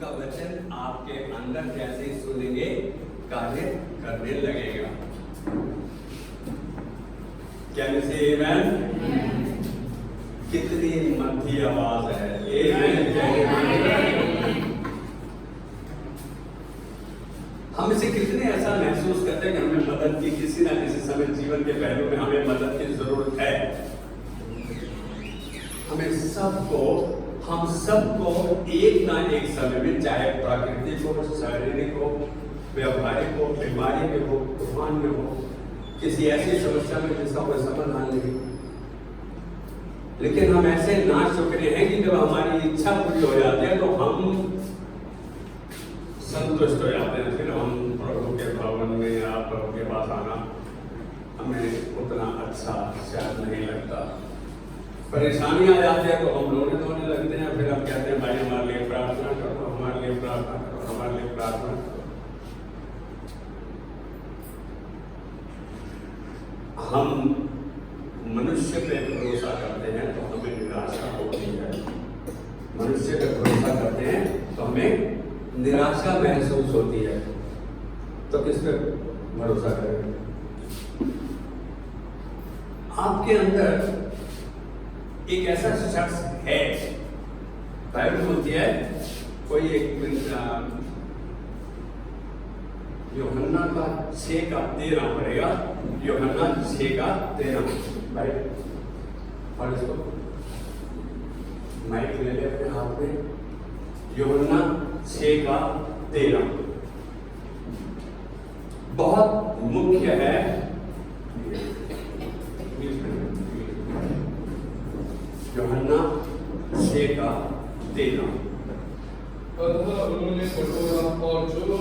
का वचन आपके अंदर जैसे ही सुनेंगे कार्य करने लगेगा। क्या से आमेन? कितनी मधुर आवाज है। हम इसे कितने ऐसा महसूस करते हैं कि हमें मदद की किसी ना किसी समय जीवन के पहलू में हमें मदद की जरूरत है। हम सबको एक ना एक समय में, चाहे प्राकृतिक हो, शारीरिक हो, व्यवहारिक हो, बीमारी में हो, तूफान में हो, किसी ऐसी समस्या में जिसका कोई समाधान नहीं, लेकिन हम ऐसे ना शुक्र हैं कि जब हमारी इच्छा पूरी हो जाती है तो हम संतुष्ट हो जाते हैं। फिर हम प्रभु के भवन में या प्रभु के पास आना हमें उतना अच्छा शायद नहीं लगता। परेशानी आ जाती है तो हम रोने धोने लगते हैं। फिर हम कहते हैं भाई हमारे लिए प्रार्थना करो, हमारे लिए प्रार्थना करो, हमारे लिए प्रार्थना करो। हम मनुष्य पे भरोसा करते हैं तो हमें निराशा होती है। मनुष्य पे भरोसा करते हैं तो हमें निराशा महसूस होती है। तो किस पे भरोसा करें? आपके अंदर एक ऐसा शख्स है, बाइबल बोलती है, कोई एक यूहन्ना का 6:13 पड़ेगा। यूहन्ना 6:13 भाई, और इसको माइक ले ले अपने हाथ में। यूहन्ना 6:13 बहुत मुख्य है। यूहन्ना 6:13 अतः उन्होंने कटोरा और जो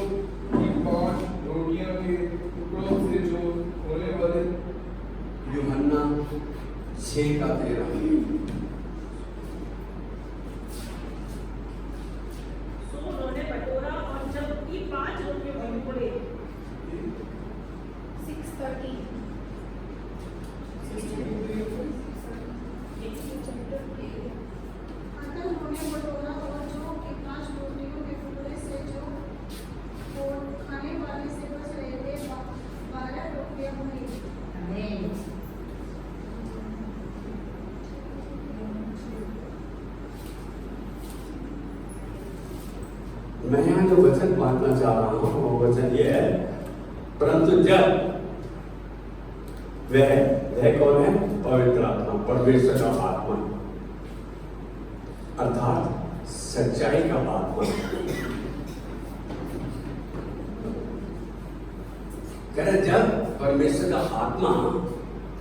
5 रोटियां के टुकड़ों से जो होने वाले। यूहन्ना 6:13 उन्होंने कटोरा और जब की 5 रोटियों के टुकड़े 6:30 मैं यहाँ जो वचन बांटना चाह रहा हूँ वो वचन ये है, परंतु जब वह कौन है? पवित्र आत्मा, परमेश्वर का आत्मा, अर्थात सच्चाई का आत्मा। कह रहे जब परमेश्वर का आत्मा,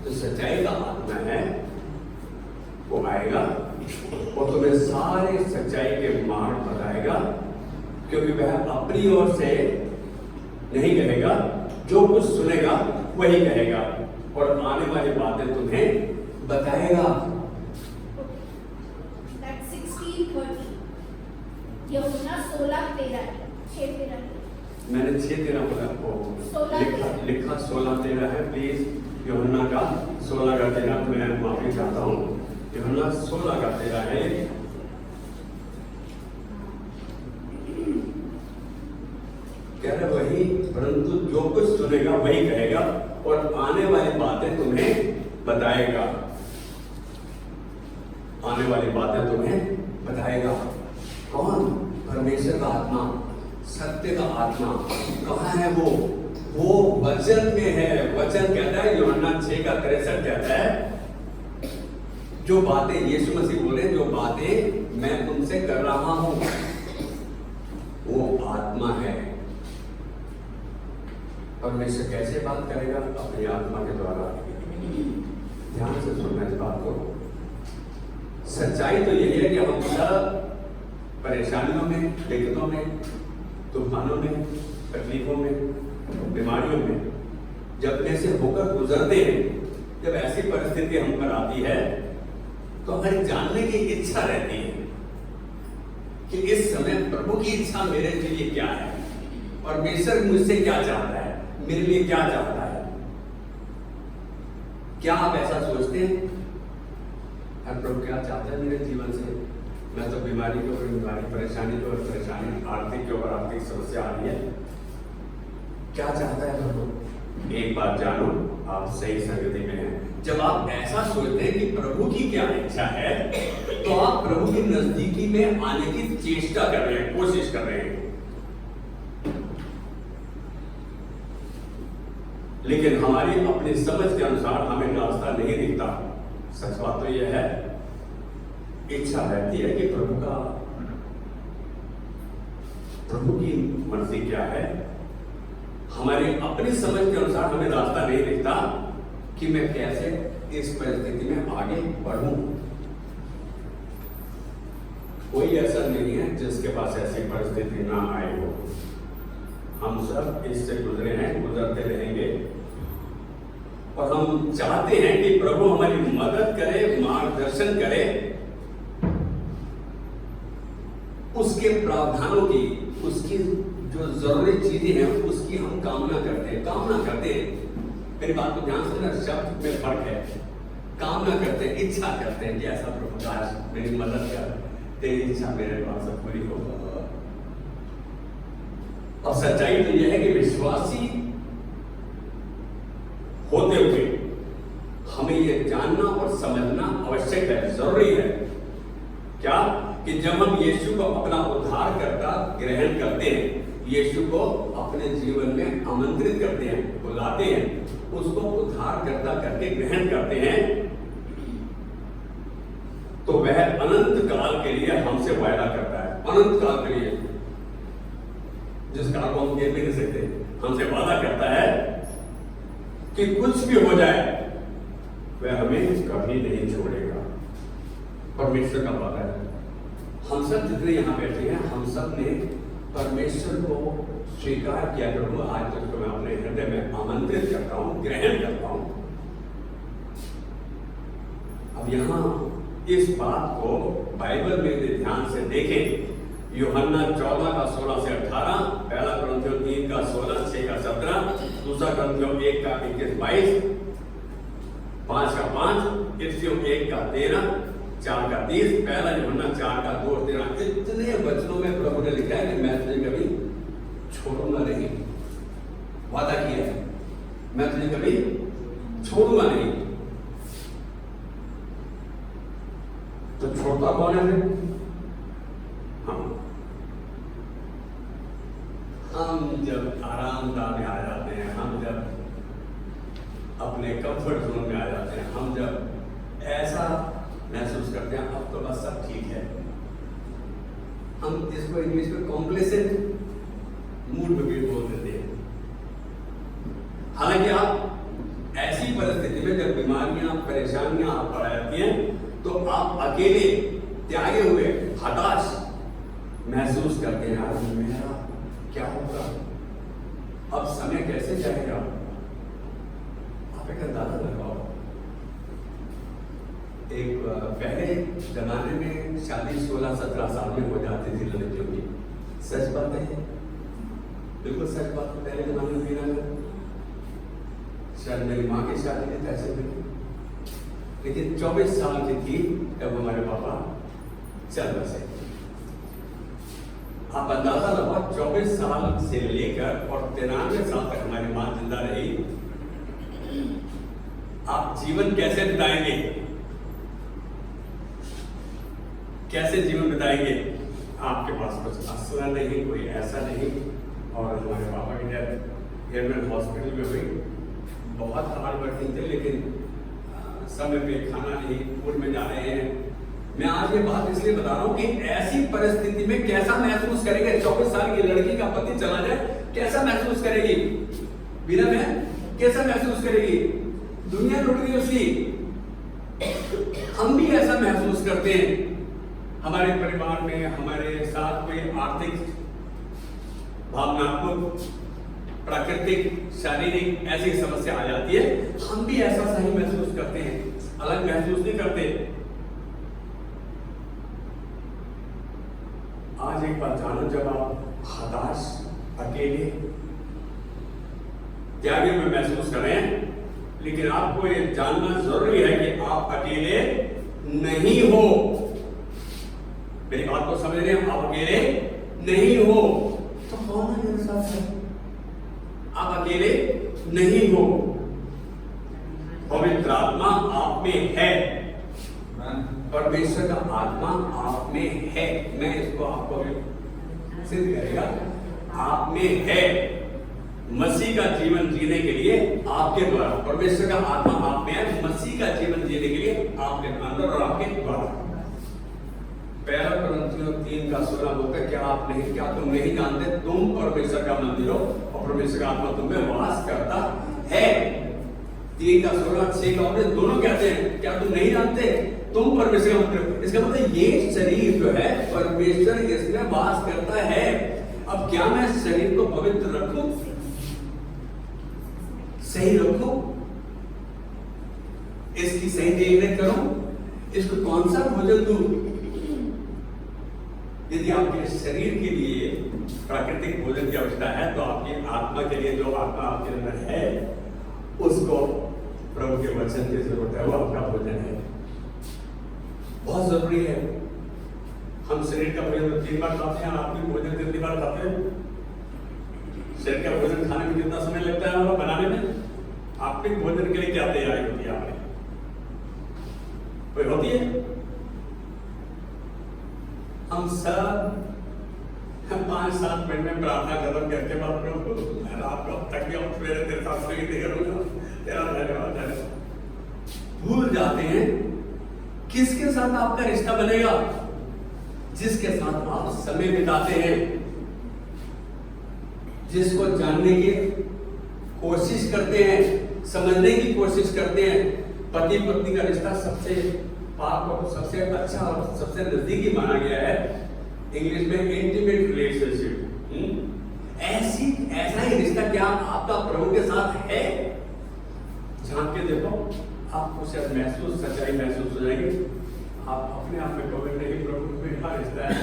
जो सच्चाई का आत्मा है, वो आएगा और तुम्हें सारे सच्चाई के मार्ग बताएगा, क्योंकि वह अपनी ओर से नहीं कहेगा, जो कुछ सुनेगा वही कहेगा और आने वाली बातें तुम्हें बताएगा। यूहन्ना 16:13 मैंने 6:13 लिखा 16:13 है। प्लीज यूहन्ना का 16:13 मैं माफी चाहता हूँ। यूहन्ना 16:13 है। कह रहे वही, परंतु जो कुछ सुनेगा वही कहेगा और आने वाली बातें तुम्हें बताएगा। आने वाली बातें तुम्हें बताएगा। कौन? परमेश्वर का आत्मा, सत्य का आत्मा। कहाँ है वो वचन में है। वचन कहता है, यूहन्ना 6:63 कहता है, जो बातें यीशु मसीह बोले, जो बातें मैं तुमसे कर रहा हूं, वो आत्मा है। परमेश्वर कैसे बात करेगा? अपनी आत्मा के द्वारा। ध्यान से सुनना इस बात को। सच्चाई तो यही है कि हम सब परेशानियों में, दिक्कतों में, तूफानों में, तकलीफों में, बीमारियों में जब में से होकर गुजरते हैं, जब ऐसी परिस्थिति हम पर आती है तो हमें जानने की इच्छा रहती है कि इस समय प्रभु की इच्छा मेरे लिए क्या है, परमेश्वर मुझसे क्या चाहता है, मेरे लिए क्या चाहता है। क्या आप ऐसा सोचते हैं? प्रभु क्या चाहता है मेरे जीवन से? मैं तो बीमारी के ऊपर बीमारी, परेशानी के ऊपर परेशानी, आर्थिक के ऊपर आर्थिक समस्या आ रही है। क्या चाहता है प्रभु? एक बात जानो, आप सही संगति में हैं। जब आप ऐसा सोचते हैं कि प्रभु की क्या इच्छा है, तो आप प्रभु की नजदीकी में आने की चेष्टा कर रहे हैं, कोशिश कर रहे हैं। लेकिन हमारी अपनी समझ के अनुसार हमें रास्ता नहीं दिखता। सच बात तो यह है, इच्छा रहती है कि प्रभु की मर्जी क्या है। हमारी अपनी समझ के अनुसार हमें रास्ता नहीं दिखता कि मैं कैसे इस परिस्थिति में आगे बढ़ूं। कोई ऐसा नहीं है जिसके पास ऐसी परिस्थिति ना आए हो। हम सब इससे गुजरे हैं, गुजरते रहेंगे, और हम चाहते हैं कि प्रभु हमारी मदद करे, मार्गदर्शन करे, उसके प्रावधानों की, उसकी जो जरूरी चीजें हैं उसकी हम कामना करते हैं। मेरी बात को ध्यान से ना, शब्द में फर्क है। कामना करते हैं, इच्छा करते हैं कि ऐसा प्रभु काश मेरी मदद कर, तेरी इच्छा मेरे पास पूरी हो। और सच्चाई तो यह है कि विश्वासी होते हुए हमें यह जानना और समझना आवश्यक है, जरूरी है। क्या? कि जब हम यीशु को अपना उद्धारकर्ता ग्रहण करते हैं, यीशु को अपने जीवन में आमंत्रित करते हैं, बुलाते हैं, उसको उद्धारकर्ता करके ग्रहण करते हैं, तो वह अनंत काल के लिए हमसे वायदा करता है। अनंत काल के लिए, जिस काल को हम गिन भी नहीं सकते, हमसे वादा करता है कि कुछ भी हो जाए वह हमें कभी नहीं छोड़ेगा। परमेश्वर का वादा है। हम सब जितने यहाँ बैठे हैं, हम सब ने परमेश्वर को स्वीकार किया। प्रभु आज तक मैं अपने हृदय में आमंत्रित करता हूँ, ग्रहण करता हूँ। अब यहाँ इस बात को बाइबल में भी ध्यान से देखें। यूहन्ना 14 का 16 से 18, पहला कुरिन्थियों 3 का 16, 6 का 17, दूसरा कुरिन्थियों 1 का 21-22, 5 का 5, इफिसियों 1 का 13, 4 का 30, पहला यूहन्ना 4 का 2-13। इतने वचनों में प्रभु ने लिखा है कि मैं तुझे कभी छोड़ूंगा नहीं। वादा किया है, मैं तुझे कभी छोड़ूंगा नहीं। तो छोड़ता कौन है? हम जब आरामदाह में आ जाते हैं, हम जब अपने कंफर्ट जोन में आ जाते हैं, हम जब ऐसा महसूस करते हैं अब तो बस सब ठीक है, हम इसको इंग्लिश में कॉम्प्लेसेंट मूड में भी बोल देते हैं। हालांकि आप ऐसी परिस्थिति में जब बीमारियां, परेशानियां आप पड़ जाती हैं, तो आप अकेले, त्यागे हुए, हताश महसूस करते हैं। आज मेरा क्या होगा, अब समय कैसे जाएगा? आप एक अंदाजा लगाओ। एक पहले जमाने में शादी 16-17 साल में हो जाती थी लड़कियों की। सच बात है, बिल्कुल सच बात है। पहले जमाने में ना, शायद मेरी माँ की शादी में ऐसे हुई, लेकिन 24 साल की थी जब हमारे पापा चल बसे। आप अंदाजा लगाओ, 24 साल से लेकर और 93 साल तक हमारी माँ जिंदा रही। आप जीवन कैसे बिताएंगे? कैसे जीवन बिताएंगे? आपके पास कुछ असला नहीं, कोई ऐसा नहीं। और हमारे पापा की डेथ गवर्नमेंट हॉस्पिटल में हुई। बहुत हार्ड वर्किंग थे, लेकिन समय पे खाना नहीं, स्कूल में जा रहे हैं। मैं आज ये बात इसलिए बता रहा हूं कि ऐसी परिस्थिति में कैसा महसूस करेंगे? 24 साल की लड़की का पति चला जाए, कैसा महसूस करेगी? बिना में कैसा महसूस करेगी? दुनिया लुट गई उसकी। हम भी ऐसा महसूस करते हैं। हमारे परिवार में हमारे साथ कोई आर्थिक, भावनात्मक, प्राकृतिक, शारीरिक ऐसी समस्या आ जाती है, हम भी ऐसा सही महसूस करते हैं, अलग महसूस नहीं करते। आज एक बात जानो, जब आप हताश, अकेले, त्यागे में महसूस कर रहे हैं, लेकिन आपको ये जानना जरूरी है कि आप अकेले नहीं हो। मेरी बात को समझ रहे हैं? आप अकेले नहीं हो तो कौन है मेरे साथ है? आप अकेले नहीं हो, पवित्र आत्मा आप में है, परमेश्वर का आत्मा आप में है। मैं इसको आपको सिद्ध करेगा, आप में है। मसीह का जीवन जीने के लिए आपके द्वारा, परमेश्वर का आत्मा आप में है, मसीह का जीवन जीने के लिए आपके अंदर और आपके द्वारा। पहला कोरिन्थियों 3:16 बोलता है, क्या तुम नहीं जानते तुम परमेश्वर का मंदिर हो और परमेश्वर का आत्मा तुम में वास करता है। 3:16, 6 दोनों कहते हैं, क्या तुम नहीं जानते तुम परमेश्वर का मंदिर हो। इसका मतलब ये शरीर जो है परमेश्वर इसमें वास करता है। अब क्या मैं शरीर को पवित्र रखूं, सही रखूं, इसकी सही देखरेख करूं, इसको कौन सा भोजन दूं? यदि आपके शरीर के लिए प्राकृतिक भोजन की आवश्यकता है तो आपकी आत्मा के लिए, जो आत्मा आपके अंदर है, उसको प्रभु के वचन की जरूरत है, वो आपका भोजन है, बहुत जरूरी है। हम शरीर का भोजन 3 बार खाते हैं, आत्मिक भोजन 3 बार खाते हैं। शरीर का भोजन खाने में कितना समय लगता है हमारा बनाने में? आत्मिक भोजन के लिए क्या तैयारी होती है आपने? कोई होती है? हम सब 5-7 मिनट में प्रार्थना खत्म करके बाद प्रभु मैं रात को तक गया, सवेरे तेरे साथ नहीं करूंगा, तेरा धन्यवाद है, भूल जाते हैं किसके साथ आपका रिश्ता बनेगा, जिसके साथ आप समय बिताते हैं, जिसको जानने की कोशिश करते हैं, समझने की कोशिश करते हैं। पति पत्नी का रिश्ता सबसे पाक, सबसे अच्छा और सबसे नजदीकी माना गया है, इंग्लिश में इंटीमेट रिलेशनशिप। ऐसा ही रिश्ता क्या आपका प्रभु के साथ है? झांक के देखो, आपको शायद सच्चाई महसूस हो जाएगी। आप अपने आप में कहोगे नहीं प्रभु मेरा रिश्ता है।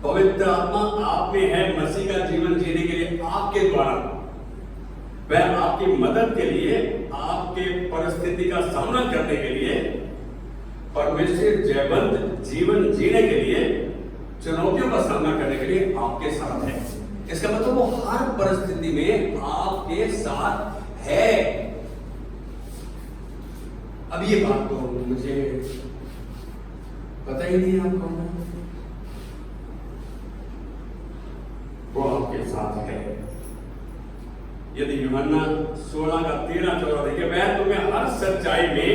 पवित्र आत्मा आप में है, मसीह का जीवन जीने के लिए आपके द्वारा, वह आपकी मदद के लिए, आपके परिस्थिति का सामना करने के लिए, परमेश्वर जयवंत जीवन जीने के लिए, चुनौतियों का सामना करने के लिए आपके साथ है। इसका मतलब वो हर परिस्थिति में आपके साथ है। अब ये बात तो मुझे पता ही नहीं है आप कौन है, वो आपके साथ है। यदि यूहन्ना 16:13-14 देखिए, वह तुम्हें हर सच्चाई में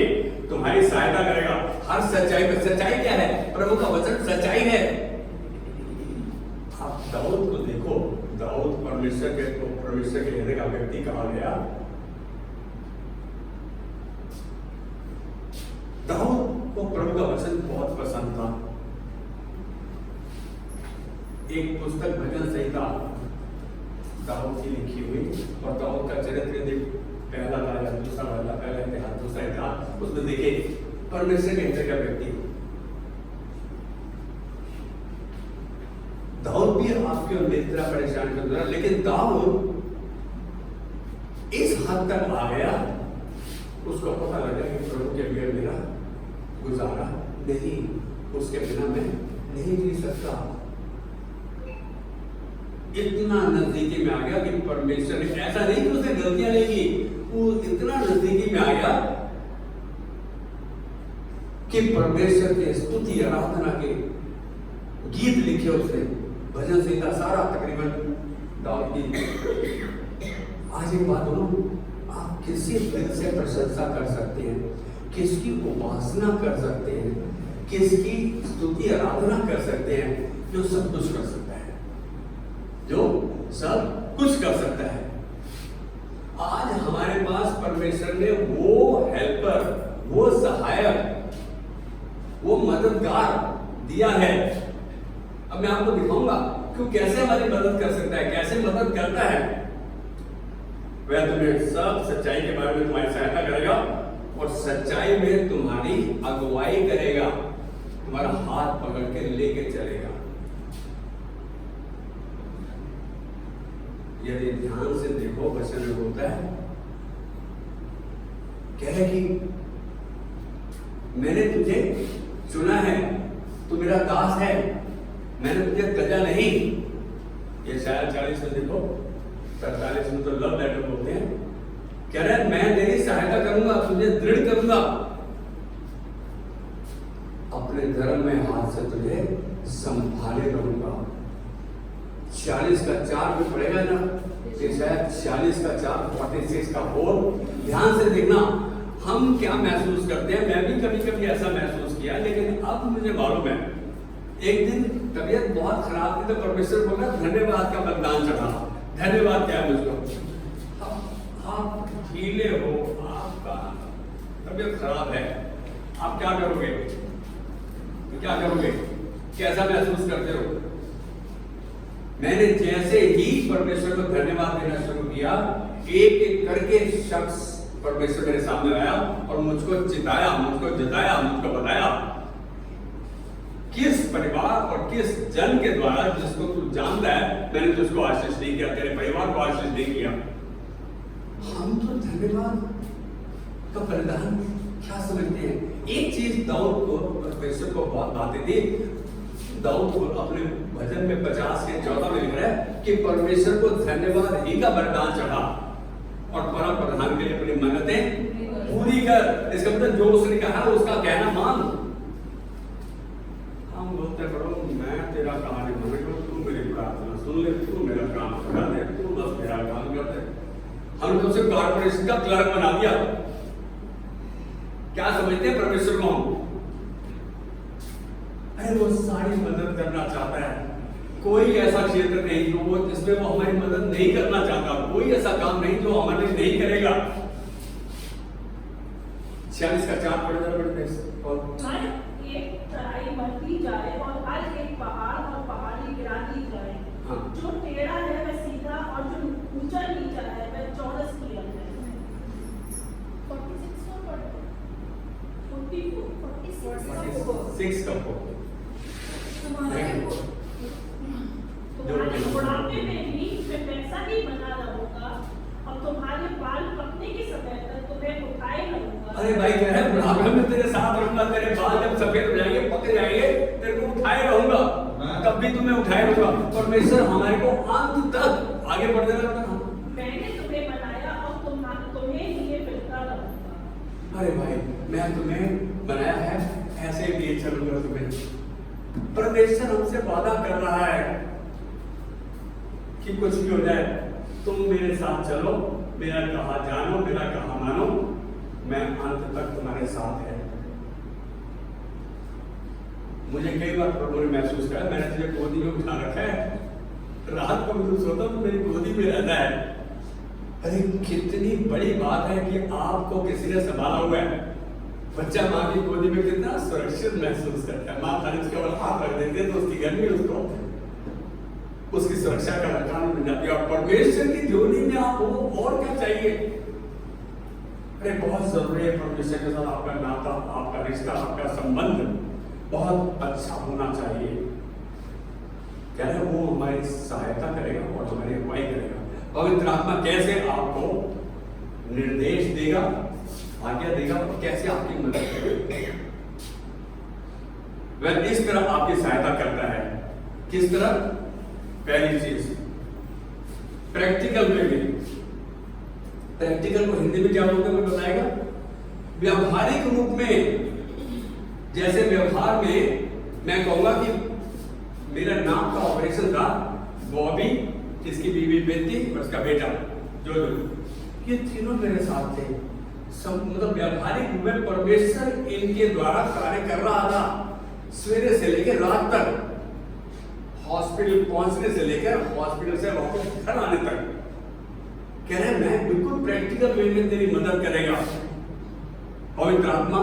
तुम्हारी सहायता करेगा। हर सच्चाई में, सच्चाई क्या है? प्रभु का वचन सच्चाई है। आप दाऊद को देखो, दाऊद परमेश्वर के हृदय का व्यक्ति कहा गया। दाऊद को प्रभु का वचन बहुत पसंद था। एक पुस्तक भजन संहिता दाऊद की लिखी हुई, और दाऊद का चरित्र पहला राजा, दूसरा राजा, पहला इतिहास, दूसरा इतिहास, उसमें देखिए परमेश्वर के हृदय का व्यक्ति। दाऊद भी आपके और मेरी तरह परेशान कर रहा, लेकिन दाऊद इस हद तक आ गया, उसको पता लगा कि प्रभु के बगैर मेरा गुजारा नहीं, उसके बिना मैं नहीं जी सकता। इतना नजदीकी में आ गया कि परमेश्वर ने, ऐसा नहीं कि उसने गलतियां नहीं की, वो इतना नजदीकी में आ गया कि परमेश्वर के स्तुति आराधना के गीत लिखे उसने, भजन संहिता सारा तकरीबन दाऊद की। आज एक बात बोलूं, आप किसी दिल से प्रशंसा कर सकते हैं, किसकी उपासना कर सकते हैं, किसकी स्तुति आराधना कर सकते हैं, जो सब कुछ कर सकता है, जो सब कुछ कर सकता है। आज हमारे पास परमेश्वर ने वो हेल्पर, वो सहायक, वो मददगार दिया है। अब मैं आपको दिखाऊंगा कि कैसे हमारी मदद कर सकता है, कैसे मदद करता है। वह तुम्हें सब सच्चाई के बारे में तुम्हारी सहायता करेगा और सच्चाई में तुम्हारी अगुवाई करेगा, तुम्हारा हाथ पकड़ के लेके चलेगा। यदि ध्यान से देखो, वचन में होता है, कहे कि मैंने तुझे चुना है, तू मेरा दास है, मैंने तुझे तजा नहीं, ये शायद 40 में देखो, 47 में तो लव लेटर बोलते हैं, कह रहे हैं मैं तेरी सहायता करूंगा, तुझे दृढ़ करूंगा, अपने धर्म में हाथ से तुझे संभाले रहूंगा। 40 का 4 में पड़ेगा ना, ये शायद 40 का 4 46 का 4। ध्यान से देखना हम क्या महसूस करते हैं। मैं भी कभी कभी ऐसा महसूस किया, लेकिन अब मुझे मालूम है, एक दिन तबीयत बहुत खराब थी तो परमेश्वर बोला धन्यवाद का बलिदान चढ़ा। धन्यवाद क्या है मुझको, आप ढीले हो, आपका तबीयत खराब है, आप क्या करोगे, तो क्या करोगे, कैसा महसूस करते हो। मैंने जैसे ही परमेश्वर को धन्यवाद देना शुरू किया, एक एक करके शख्स परमेश्वर मेरे सामने आया और मुझको जिताया, मुझको जिताया, मुझको बताया किस परिवार और किस जन के द्वारा जिसको तू जानता है मैंने तुझको आशीष नहीं किया, तेरे परिवार को आशीष नहीं किया। हम तो धन्यवाद का बलिदान क्या समझते हैं। एक चीज दाऊद को परमेश्वर को बहुत आती थी। दाऊद को अपने भजन में 50 के 14 में लिख रहा है कि परमेश्वर को धन्यवाद ही का बलिदान चढ़ा और परम प्रधान के लिए अपनी मन्नतें पूरी कर। इसका मतलब जो उसने कहा उसका कहना मान। हम बोलते करो मैं तेरा कहानी मान लो, तू मेरी प्रार्थना सुन ले, तू मेरा काम करा दे, तू बस मेरा काम कर दे। हम तो सिर्फ कॉर्पोरेशन का क्लर्क बना दिया। क्या समझते हैं परमेश्वर को हम? अरे वो सारी मदद करना चाहता है। कोई ऐसा क्षेत्र नहीं जो वो जिसमें वो हमारी मदद नहीं करना चाहता, कोई ऐसा काम नहीं जो हमारे नहीं करेगा। 46 का 4 पढ़ जाओ। और हर एक चढ़ाई बढ़ती जाए और हर एक पहाड़ और पहाड़ी गिरा दी जाए। हाँ। जो टेढ़ा है वह सीधा और जो ऊंचा नीचा है वह चौरस किया जाए। 46 का पढ़ो, 46 का पढ़ो। तुम्हारे बुढ़ापे में भी मैं वैसा ही बना रहूंगा और तुम्हारे बाल पकने के समय तक तुम्हें उठाए रहूंगा। अरे भाई कह रहे हैं बुढ़ापे में तेरे साथ रहूंगा, तेरे बाल जब सफेद हो जाएंगे, पक जाएंगे, तेरे को उठाए रहूंगा, तब भी तुम्हें उठाए रहूंगा। परमेश्वर हमारे को अंत तक आगे बढ़ देगा। मैंने तुम्हें बनाया और तुम्हें लिए फिरता रहूंगा। अरे भाई मैं तुम्हें बनाया है, ऐसे लिए चलूंगा तुम्हें। परमेश्वर हमसे वादा कर रहा है कि कुछ भी हो जाए तुम मेरे साथ चलो, मेरा कहा जानो, मेरा कहा मानो, मैं अंत तक तुम्हारे साथ है। मुझे कई बार प्रभु ने महसूस करा मैंने तुझे गोदी में उठा रखा है, रात को मैं सोता हूं मेरी गोदी में रहता है। अरे कितनी बड़ी बात है कि आपको किसी ने संभाला हुआ है। बच्चा माँ की गोदी में कितना सुरक्षित महसूस करता है। माँ खाली उसके ऊपर हाथ रख देती है तो उसकी गर्मी उसको उसकी सुरक्षा का कारण बन जाती है। और परमेश्वर की जोड़ी में आप हो और क्या चाहिए। अरे बहुत जरूरी है परमेश्वर के साथ आपका नाता, आपका रिश्ता, आपका संबंध बहुत अच्छा होना चाहिए। क्या है वो हमारी सहायता करेगा और हमारी अगुवाई करेगा। पवित्र आत्मा कैसे आपको निर्देश देगा, आज्ञा देगा और कैसे आपकी मदद करेगा। वह इस तरह आपकी सहायता करता है। किस तरह? पहली चीज प्रैक्टिकल में भी। प्रैक्टिकल को हिंदी में क्या बोलते हैं बताएगा? व्यवहारिक रूप में। जैसे व्यवहार में मैं कहूंगा कि मेरा नाम का ऑपरेशन था, बॉबी, इसकी बीवी बेटी और उसका बेटा जो ये तीनों मेरे साथ थे। सब मतलब व्यवहारिक रूप में परमेश्वर इनके द्वारा कार्य कर रहा था। सवेरे से लेकर रात तक, हॉस्पिटल पहुंचने से लेकर हॉस्पिटल से वापस घर आने तक कह रहे मैं बिल्कुल प्रैक्टिकल वे में तेरी मदद करेगा। पवित्र आत्मा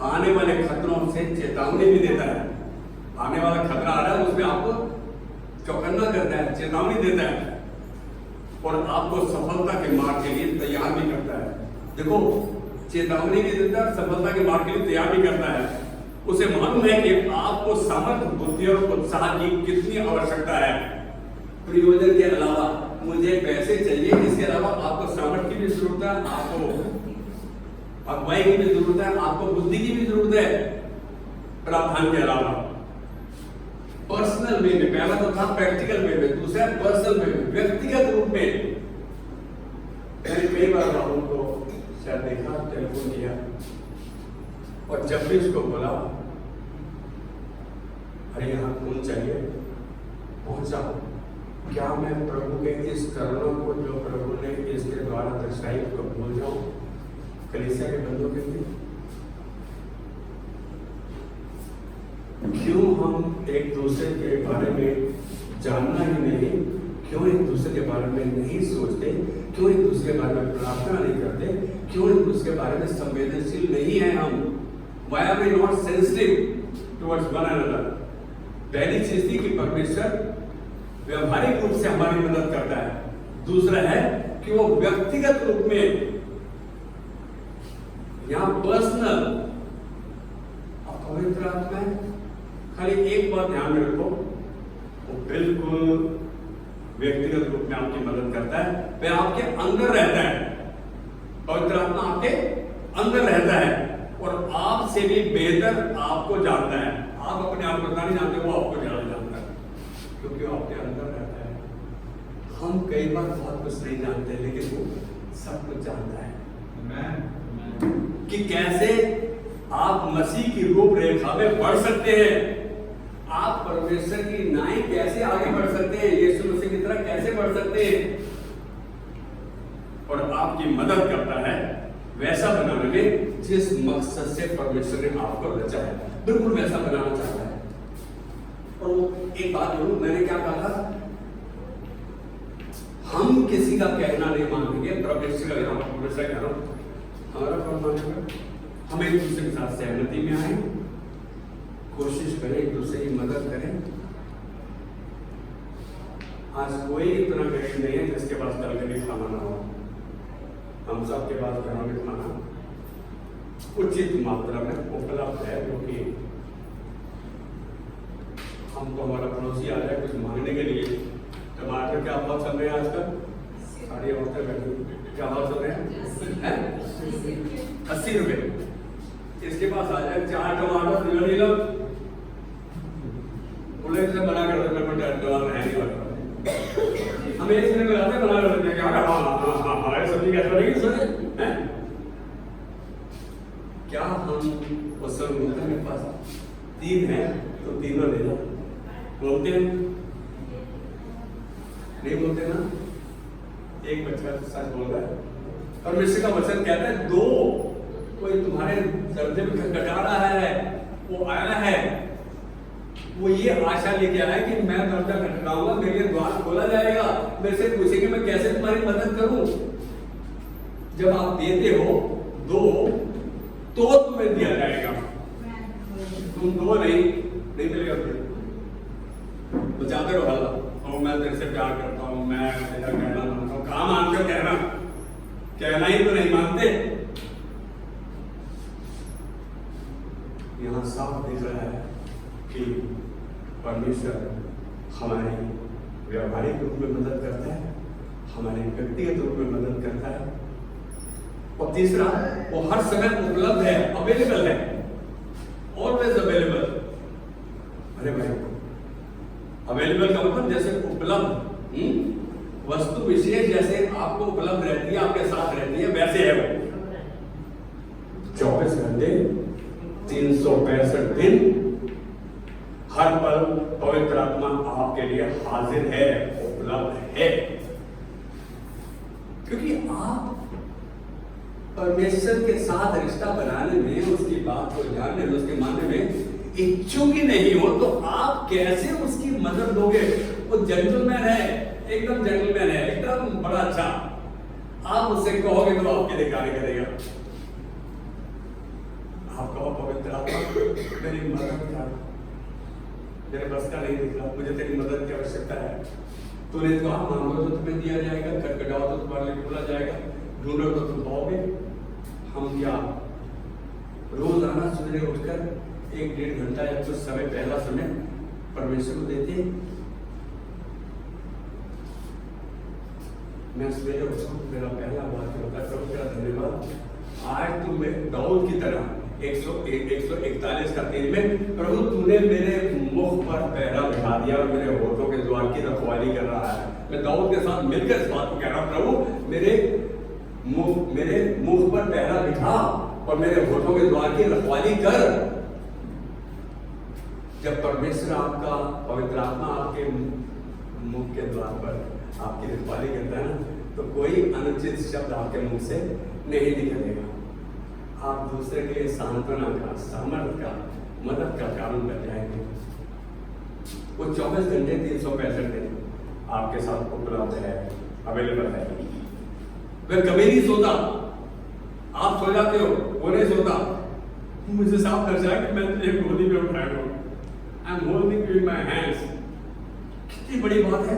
आने वाले खतरों से चेतावनी भी देता है। आने वाला खतरा आ रहा है उसमें आपको चौकन्ना करता है, चेतावनी देता है और आपको सफलता के मार्ग के लिए तैयार भी करता है। देखो चेतावनी भी देता है, सफलता के मार्ग के लिए तैयार भी करता है। उसे मालूम है कि आपको सामर्थ्य, बुद्धि और उत्साह की कितनी आवश्यकता है। प्रयोजन के अलावा मुझे पैसे चाहिए, इसके अलावा आपको सामर्थ्य की भी जरूरत है, आपको अगुवाई की भी जरूरत है, आपको बुद्धि की भी जरूरत है प्रावधान के अलावा। पर्सनल वे में, पहला तो था प्रैक्टिकल वे में, दूसरा पर्सनल वे में, व्यक्तिगत रूप में। मैंने कई बार राहुल को शायद देखा, टेलीफोन किया, और जब भी उसको बोला अरे यहाँ कौन चाहिए, पहुंचा, क्या मैं प्रभु के इस करुणा को जो प्रभु ने इसके द्वारा दर्शाई को भूल जाऊं कलीसिया के बंदों के लिए? क्यों हम एक दूसरे के बारे में जानना ही नहीं, क्यों एक दूसरे के बारे में नहीं सोचते, क्यों एक दूसरे के बारे में प्रार्थना नहीं करते, क्यों एक दूसरे के बारे में संवेदनशील नहीं है हम? Why are we not sensitive towards one another? पहली चीज थी कि परमेश्वर व्यवहारिक रूप से हमारी मदद करता है, दूसरा है कि वो व्यक्तिगत रूप में, यहां पर्सनल। अब पवित्र आत्मा है, खाली एक बात ध्यान में रखो, वो बिल्कुल व्यक्तिगत रूप में आपकी मदद करता है, वह आपके अंदर रहता है। पवित्र आत्मा आपके अंदर रहता है और आपसे भी बेहतर आपको जानता है। आप अपने आप को नहीं जानते, वो आपको ज्यादा जानता है, क्योंकि वो आपके अंदर रहता है। हम कई बार बहुत कुछ नहीं जानते, लेकिन वो सब कुछ जानता है कि कैसे आप मसीह की रूपरेखा में बढ़ सकते हैं, आप परमेश्वर की नाई कैसे आगे बढ़ सकते हैं, यीशु मसीह की तरह कैसे बढ़ सकते हैं, और आपकी मदद करता है वैसा बनाने में जिस मकसद से परमेश्वर ने आपको रचा है, बिल्कुल वैसा बनाना चाहता है। और वो एक बात बोलूं, मैंने क्या कहा था, हम किसी का कहना नहीं मानेंगे, परमेश्वर का यहाँ परमेश्वर कह रहा हूं, हमारा कौन मानेगा? हम एक दूसरे के साथ सहमति में आए, कोशिश करें, एक दूसरे की मदद करें। आज कोई इतना गरीब नहीं है जिसके पास कल के लिए खाना ना हो। हम सबके पास घरों में खाना उचित मात्रा में उपलब्ध है, क्योंकि हमको हमारा पड़ोसी आ जाए कुछ मांगने के लिए, टमाटर क्या भाव चल रहे हैं आजकल? सारी औरतें बैठी, क्या भाव चल रहे हैं? 80 रुपए। इसके पास आ जाए 4 टमाटर ले लो, बोले से बना कर देते, टमाटर है नहीं वाला, हम एक मिनट लगाते बना कर देते, क्या हमारे सब्जी कैसे बनेगी सर? क्या हम उस समय बोलते हैं मेरे पास 3 है तो तीनों ले लो, बोलते हैं? नहीं बोलते ना? एक बच्चा सच बोल रहा है, परमेश्वर का वचन कहता है 2, कोई तुम्हारे दर्जे में खटखटा रहा है, वो आया है, वो ये आशा लेके आया कि मैं दरवाजा खटखटाऊंगा, मेरे लिए द्वार खोला जाएगा, मेरे से पूछेंगे मैं कैसे तुम्हारी मदद करूं। जब आप देते हो 2 तो तुम्हें दिया जाएगा, तुम 2 नहीं मिलेगा तो जाते रहो हल्ला, और मैं तेरे से प्यार करता हूं, मैं तेरा कहना मानता हूं। कहाँ मानते हो? कहना ही तो नहीं मानते। यहां साफ दिख रहा है कि परमेश्वर हमारी व्यवहारिक रूप में मदद करता है, हमारे व्यक्तिगत रूप में मदद करता है, और तीसरा वो हर समय उपलब्ध है, अवेलेबल है, ऑलवेज अवेलेबल। अरे भाई, अवेलेबल का मतलब जैसे उपलब्ध, वस्तु विशेष जैसे आपको उपलब्ध रहती है, आपके साथ रहती है, वैसे है वो। 24 घंटे 365 दिन हर पल पवित्र आत्मा आपके लिए हाजिर है, उपलब्ध है, क्योंकि आप परमेश्वर के साथ रिश्ता बनाने में, उसकी बात को जानने में, उसके मानने में इच्छुक ही नहीं हो तो आप कैसे उसकी मदद लोगे? वो जेंटलमैन है, एकदम जेंटलमैन है, एकदम बड़ा अच्छा, आप उससे कहोगे तो आपके लिए कार्य करेगा। आप कहो पवित्र आत्मा मेरी मदद कर, मेरे बस का नहीं दिख रहा, मुझे तेरी मदद की आवश्यकता है। तूने कहा मांगो तो तुम्हें दिया जाएगा, खटखटाओ तो तुम्हारे लिए खोला जाएगा, ढूंढो तो तुम पाओगे। हम क्या रोजाना सवेरे उठकर 1-1.5 घंटा या कुछ समय, पहला समय परमेश्वर को देते? मैं सवेरे उठा, मेरा पहला वाक्य होता है प्रभु तेरा धन्यवाद, आज तुम दाऊद की तरह 141 का 3 में, प्रभु तूने मेरे मुख पर पहरा बिठा दिया और मेरे होठों के द्वार की रखवाली कर रहा है। मैं दाऊद के साथ मिलकर इस बात को कह रहा हूं, प्रभु मेरे मुख पर पहरा बिठा और मेरे होठों के द्वार की रखवाली कर। जब परमेश्वर आपका पवित्र आत्मा आपके मुख के द्वार पर आपकी रखवाली करता है ना, तो कोई अनुचित शब्द आपके मुख से नहीं निकलेगा। आप दूसरे के लिए सांत्वना का, सामर्थ्य का, मदद का कारण बन जाएंगे। वो 24 घंटे 365 दिन आपके साथ उपलब्ध है, अवेलेबल है। वह कभी नहीं सोता। आप सो जाते हो, वो नहीं सोता। मुझे साफ कर जाए कि मैं तुझे गोदी में उठाया हूं। I am holding you in my hands. कितनी बड़ी बात है।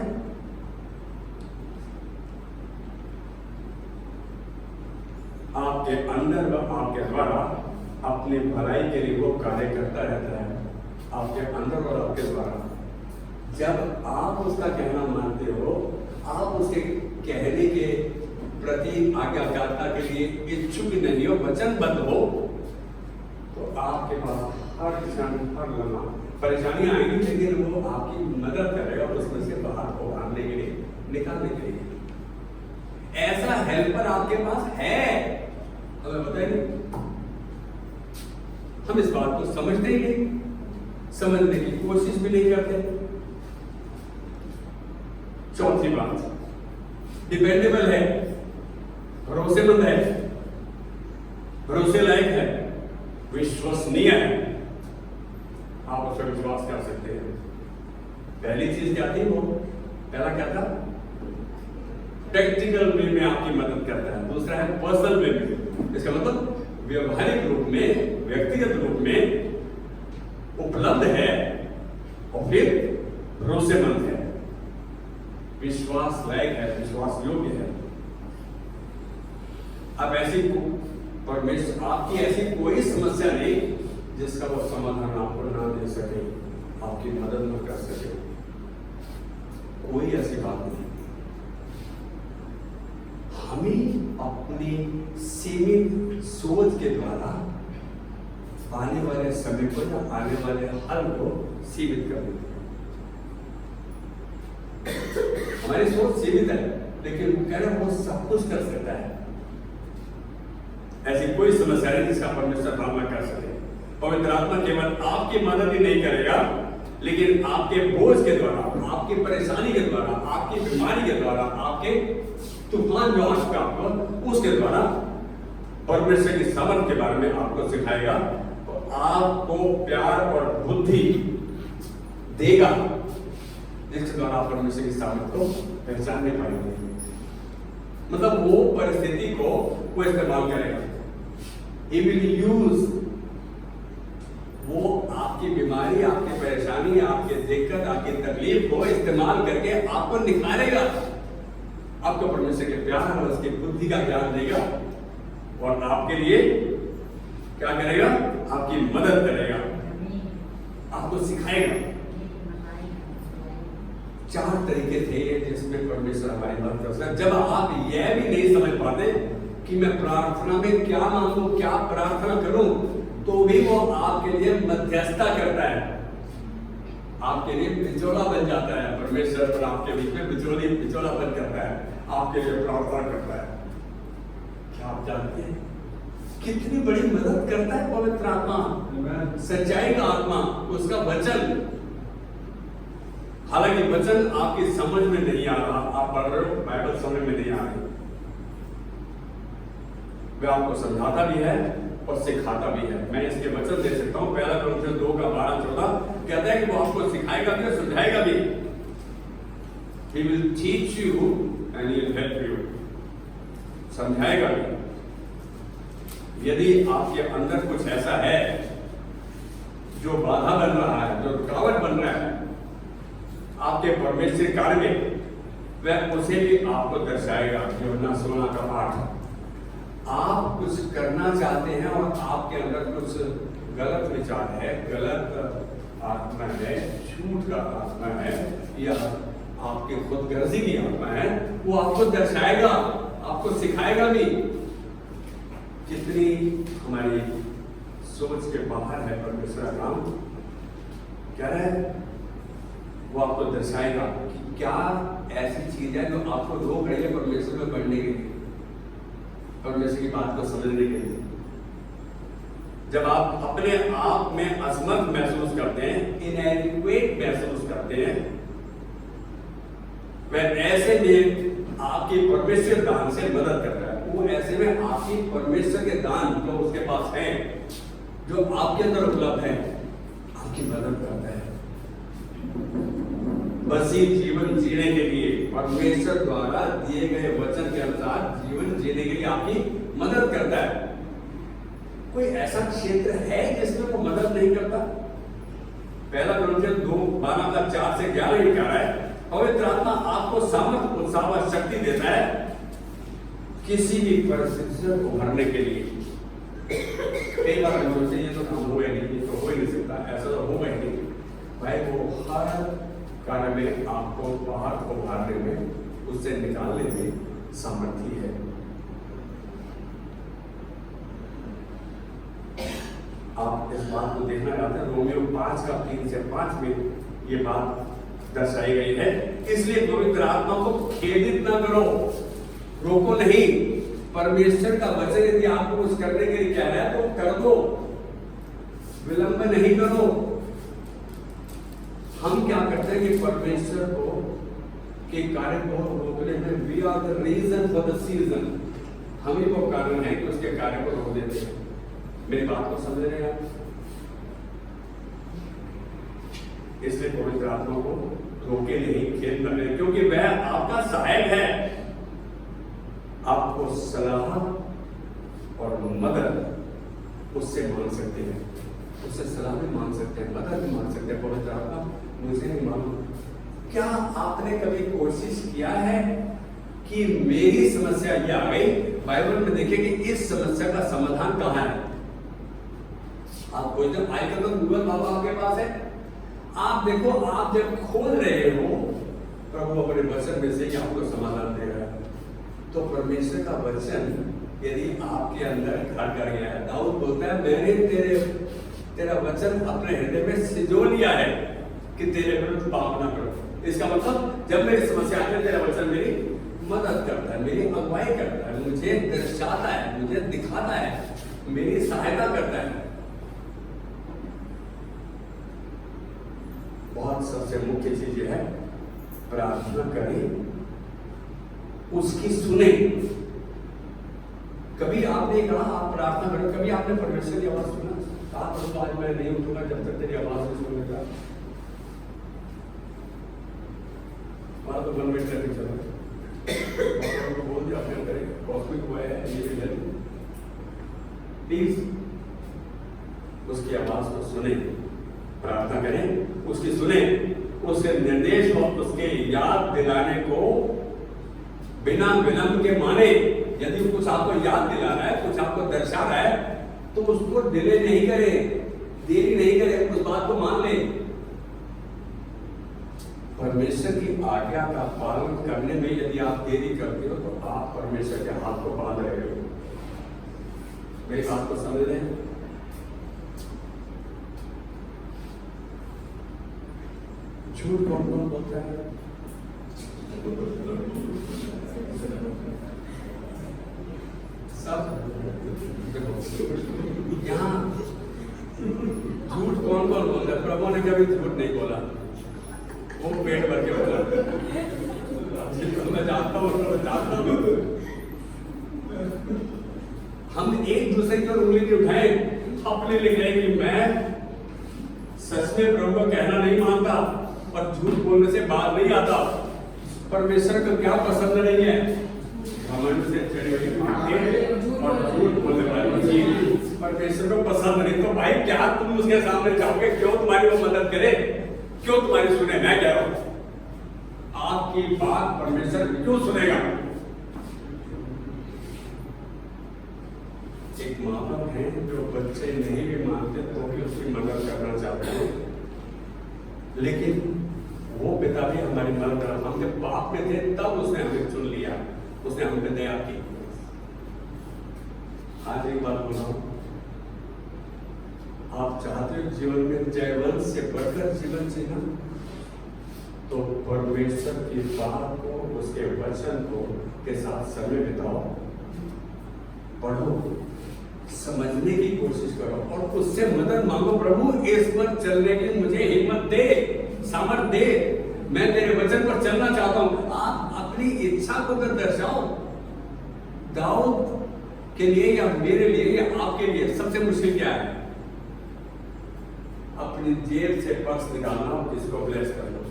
आपके अंदर व आपके द्वारा अपनी भलाई के लिए वो कार्य करता रहता है, आपके अंदर और आपके द्वारा। जब आप उसका कहना मानते हो, आप उसके कहने के प्रति आज्ञाकारिता के लिए इच्छुक नहीं हो, वचनबद्ध हो, तो आपके पास हर क्षण हर लम्हा परेशानियां आएंगी, लेकिन वो आपकी मदद करेगा उसमें से बाहर को आने के लिए, निकालने के लिए। ऐसा हेल्पर आपके पास है, हमें पता ही नहीं। हम इस बात को समझते ही नहीं, समझने की कोशिश भी नहीं करते। चौथी बात, डिपेंडेबल है, भरोसेमंद है, भरोसे लायक है, विश्वसनीय है। आप उस पर विश्वास कर सकते हैं। पहली चीज क्या थी? वो पहला क्या था? प्रैक्टिकल वे में आपकी मदद करता है। दूसरा है पर्सनल वे में। इसका मतलब व्यवहारिक रूप में, व्यक्तिगत रूप में उपलब्ध है और फिर भरोसेमंद है, विश्वास लायक है, विश्वास योग्य है। अब ऐसी परमेश्वर आपकी ऐसी कोई समस्या नहीं जिसका वो समाधान आपको ना दे सके, आपकी मदद न कर सके। कोई ऐसी बात नहीं। हमें अपनी सीमित सोच के द्वारा आने वाले समय को या आने वाले हल को सीमित कर देते हैं। हमारी सोच सीमित है, लेकिन वो कह रहे हैं वो सब कुछ कर सकता है। ऐसी कोई समस्या नहीं जिसका परमेश्वर काम न कर सके। पवित्र आत्मा केवल आपकी मदद ही नहीं करेगा, लेकिन आपके बोझ के द्वारा, आपकी परेशानी के द्वारा, आपकी बीमारी के द्वारा, आपके तूफान जो आज प्राप्त हो उसके द्वारा परमेश्वर की समर्थ के बारे में आपको सिखाएगा, तो आपको प्यार और बुद्धि देगा, जिसके द्वारा आप परमेश्वर की समर्थ को पहचानने पाएंगे। मतलब वो परिस्थिति को वो इस्तेमाल करेगा। He will use, वो आपकी बीमारी, आपकी परेशानी, आपकी दिक्कत, आपकी तकलीफ को इस्तेमाल करके आपको निखारेगा, आपको परमेश्वर के प्यार और उसकी बुद्धि का ज्ञान देगा और आपके लिए क्या करेगा? आपकी मदद करेगा, आपको सिखाएगा। 4 तरीके थे जिसमें परमेश्वर हमारी मदद कर सकता है। जब आप यह भी नहीं समझ पाते कि मैं प्रार्थना में क्या मांगू, क्या प्रार्थना करूं, तो भी वो आपके लिए मध्यस्थता करता है, आपके लिए बिचौला बन जाता है। परमेश्वर और आपके बीच में बिचौला बन करता है, आपके लिए प्रार्थना करता है। क्या आप जानते हैं कितनी बड़ी मदद करता है पवित्र आत्मा, सच्चाई का आत्मा, उसका वचन। हालांकि वचन आपकी समझ में नहीं आ रहा, आप पढ़ रहे हो, बाइबल समझ में नहीं आ रही, वह आपको समझाता भी है और सिखाता भी है। मैं इसके वचन दे सकता हूं। पहला कोरिन्थियों 2:12-14 कहता है कि वो आपको सिखाएगा भी और समझाएगा भी। He will teach you and he will help you, समझाएगा भी। यदि आपके अंदर कुछ ऐसा है जो बाधा बन रहा है, जो रुकावट बन रहा है आपके परमेश्वर कार्य में, वह उसे भी आपको दर्शाएगा। यूहन्ना 16:8। आप कुछ करना चाहते हैं और आपके अंदर कुछ गलत विचार है, गलत आत्मा है, झूठ का आत्मा है, या आपकी खुदगर्जी की आत्मा है, वो आपको दर्शाएगा, आपको सिखाएगा भी। कितनी हमारी सोच के बाहर है परमेश्वर का काम क्या है, वो आपको दर्शाएगा कि क्या ऐसी चीज है जो आपको रोक रही है परमेश्वर में बढ़ने के लिए, परमेश्वर की बात को समझने के लिए। जब आप अपने आप में असमर्थ महसूस करते हैं, इनएडिक्वेट महसूस करते हैं, वह ऐसे में आपकी परमेश्वर दान से मदद करता है। वो ऐसे में आपकी परमेश्वर के दान जो उसके पास है, जो आपके अंदर उपलब्ध है, आपकी मदद करता है। मसीह जीवन जीने के लिए परमेश्वर द्वारा दिए गए वचन के अनुसार जीवन जीने के लिए आपकी मदद करता है। कोई ऐसा क्षेत्र है जिसमें वो मदद नहीं करता? पहला कोरिन्थियों 2:12-4-11 लिखा है, पवित्र आत्मा आपको सामर्थ, उत्साह और शक्ति देता है किसी भी परिस्थिति से उभरने के लिए। कई बार हम सोचते हैं ये तो काम हुआ नहीं, ये तो हो ही नहीं सकता, ऐसा तो होगा ही नहीं। भाई वो हर कार्य में आपको बाहर उभारने में, उससे निकालने में सामर्थ्य है। आप इस बात को देखना चाहते हैं, रोमियो 5:3-5 में ये बात दर्शाई गई है। इसलिए पवित्र आत्मा को खेदित ना करो, रोको नहीं। परमेश्वर का वचन यदि आपको कुछ करने के लिए कह रहा है तो कर दो, विलंब नहीं करो। हम क्या करते हैं कि परमेश्वर को के कार्य को रोकने में we are the reason for the season, हम ही वो कारण है कि उसके कार्य को रोक देते हैं। मेरी बात को समझ रहे हैं आप? इसलिए पवित्र आत्मा को रोके नहीं, खेद न करें, क्योंकि वह आपका सहायक है। आपको सलाह और मदद उससे मांग सकते हैं, उससे सलाह भी मांग सकते हैं, मदद भी मांग सकते हैं। पवित्र आत्मा मुझे नहीं मालूम, क्या आपने कभी कोशिश किया है कि मेरी समस्या ये आ गई, बाइबल में देखिए कि इस समस्या का समाधान कहां है? आप कोई जब आइकन तो गूगल बाबा आपके पास है, आप देखो, आप जब खोल रहे हो प्रभु अपने वचन में से आपको समाधान दे रहा है। तो परमेश्वर का वचन यदि आपके अंदर घर कर गया है, दाऊद बोलता है मैंने तेरा वचन अपने हृदय में सिजो लिया है कि तेरे विरुद्ध पाप ना करो। इसका मतलब जब मेरी समस्या आती है, तेरा वचन मेरी मदद करता है, मेरी अगुवाई करता है, मुझे दर्शाता है, मुझे दिखाता है, मेरी सहायता करता है। बहुत सबसे मुख्य चीज यह है, प्रार्थना करें, उसकी सुने। कभी आपने कहा आप प्रार्थना करो, कभी आपने परमेश्वर की आवाज सुना? तो आज मैं नहीं उठूंगा जब तक तेरी आवाज नहीं सुनूंगा। तो मन में करके चलो, बोल दिया अपने करेंगे, कॉस्मिक हुआ है ये भी है। प्लीज उसकी आवाज को सुने, प्रार्थना करें, उसकी सुने, उसके निर्देश और उसके याद दिलाने को बिना विलंब के माने। यदि कुछ आपको याद दिला रहा है, कुछ आपको दर्शा रहा है, तो उसको डिले नहीं करें, देरी नहीं करें, उस बात को मान लें। परमेश्वर की आज्ञा का पालन करने में यदि आप देरी करते हो तो आप परमेश्वर के हाथ को बांध रहे हो। मेरी बात को समझ रहे हैं? झूठ कौन कौन बोलता है? सब यहाँ झूठ कौन कौन बोलता है? प्रभु ने कभी झूठ नहीं बोला, वो पेट भर के बोला। मैं जानता हूँ, मैं जानता हूँ। हम एक दूसरे की ओर उंगली उठाए, अपने लिख रहे कि मैं सच में प्रभु का कहना नहीं मानता और झूठ बोलने से बात नहीं आता। परमेश्वर को क्या पसंद नहीं है? घमंड से चढ़ी हुई और झूठ बोलने वाली चीज परमेश्वर को पसंद नहीं। तो भाई क्या तुम उसके सामने जाओगे? क्यों तुम्हारी वो मदद करे? क्यों तुम्हारी सुने? मैं कह रहा हूं आपकी बात परमेश्वर क्यों सुनेगा? एक माँ बाप है जो बच्चे नहीं भी मानते तो भी उसकी मदद करना चाहते हैं, लेकिन वो पिता भी हमारी मदद कर रहा। हम जब पाप में थे तब उसने हमें चुन लिया, उसने हम पे दया की। आज एक बात बोला, आप चाहते हो जीवन में जयवंत से बढ़कर जीवन जीना, तो परमेश्वर की बात को, उसके वचन को के साथ समय बिताओ, पढ़ो, समझने की कोशिश करो और उससे मदद मांगो। प्रभु इस पर चलने की मुझे हिम्मत दे, सामर्थ दे, मैं तेरे वचन पर चलना चाहता हूं। आप अपनी इच्छा को तो दर्शाओ। दाऊद के लिए या मेरे लिए या आपके लिए सबसे मुश्किल क्या है? अपनी जेब से पर्स निकालना और इसको ब्लेस कर लो।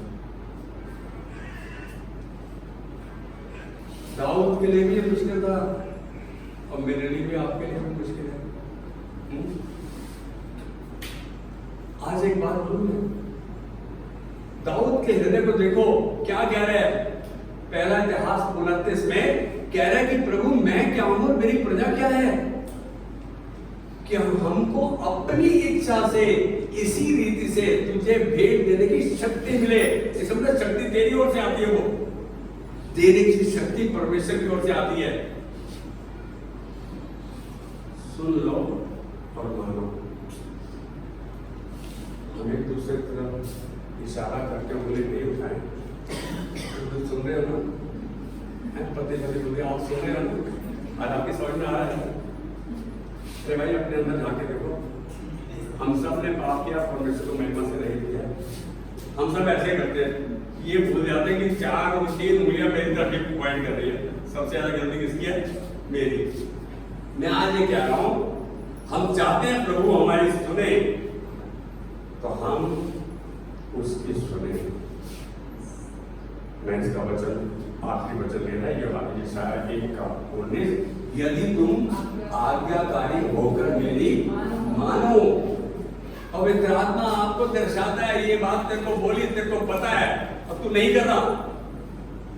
दाऊद के लिए भी ये मुश्किल था और मेरे लिए भी, आपके लिए भी मुश्किल है। आज एक बात बोलूं, दाऊद के हृदय को देखो क्या कह रहा है। पहला इतिहास 29 में कह रहा है कि प्रभु मैं क्या हूं और मेरी प्रजा क्या है, कि हमको अपनी इच्छा से इसी रीति से तुझे भेंट देने की शक्ति मिले। इसमें मतलब शक्ति तेरी ओर से आती है, वो देने की शक्ति परमेश्वर की ओर से आती है। सुन लो और मानो। हम एक दूसरे की तरफ इशारा करके उंगली नहीं उठाए। तो सुन रहे हो ना, पति पति आप सुन रहे हो ना, आज आपकी समझ में आ रहा है। अरे भाई अपने अंदर झांके देखो, हम सब ने पाप किया, परमेश्वर को महिमा से नहीं किया। हम सब ऐसे करते हैं, ये भूल जाते हैं कि 4 और 3 उंगलियां मेरी तरफ पॉइंट कर रही है। सबसे ज्यादा गलती किसकी है? मेरी। मैं आज ये कह रहा हूं, हम चाहते हैं प्रभु हमारी सुने, तो हम उसकी सुने। मैं इसका वचन, आखिरी वचन ले रहा है, ये वाली इशारा 1:19, यदि तुम आज्ञाकारी होकर मेरी मानो। पवित्र आत्मा आपको दर्शाता है, ये बात तेरे को बोली, तेरे को पता है, अब तू नहीं कर रहा,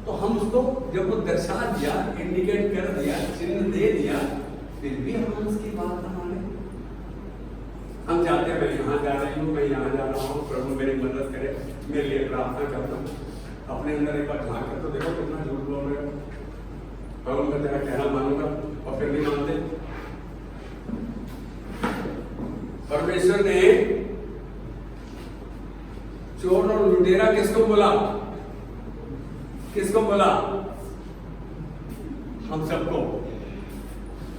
तो हम उसको जब वो दर्शा दिया, इंडिकेट कर दिया, चिन्ह दे दिया, फिर भी हम उसकी बात ना माने। हम चाहते हैं मैं यहाँ जा रही हूँ, मैं यहाँ जा रहा हूँ, प्रभु मेरी मदद करे, मेरे लिए प्रार्थना करता हूँ। अपने अंदर एक बार झांक कर तो देखो कितना झूठ बोल रहे हो। और उनका तेरा कहना मानूंगा और फिर नहीं मानते। परमेश्वर ने चोर और लुटेरा किसको बोला? किसको बोला? हम सबको।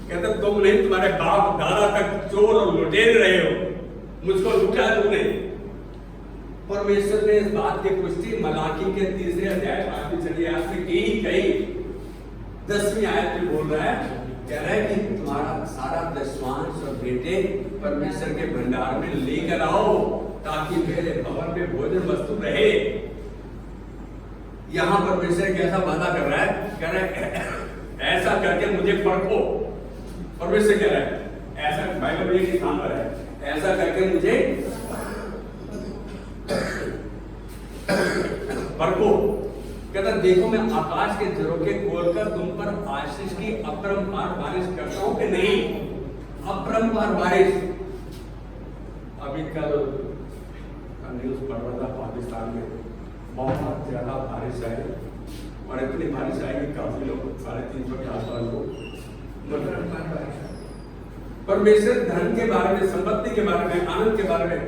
कहते तुम नहीं, तुम्हारे बाप दादा तक चोर और लुटेरे रहे हो, मुझको लुटा तुमने। परमेश्वर ने इस बात की पुष्टि मलाकी के 3 अध्याय 5वीं आयत में की ही कही। 10वीं आयत में बोल रहा है, कह रहा है कि तुम्हारा सारा दशमांश और बेटे परमेश्वर के भंडार में लेकर आओ, ताकि मेरे भवन में भोजन वस्तु रहे। यहां परमेश्वर एक ऐसा वादा कर रहा है, कह रहा है ऐसा करके मुझे परखो। परमेश्वर कह रहा है ऐसा, बाइबल में एक स्थान पर है, ऐसा करके मुझे परखो। कहता देखो मैं आकाश के झरोखे खोलकर तुम पर आशीष की अपरंपार बारिश करता हूं कि नहीं? अपरंपार बारिश। अभी कल न्यूज पढ़ रहा था, पाकिस्तान में बहुत ज्यादा बारिश आई और इतनी बारिश आई कि काफी लोग 350 के आसपास लोग परमेश्वर धन के बारे में, संपत्ति के बारे में, आनंद के बारे में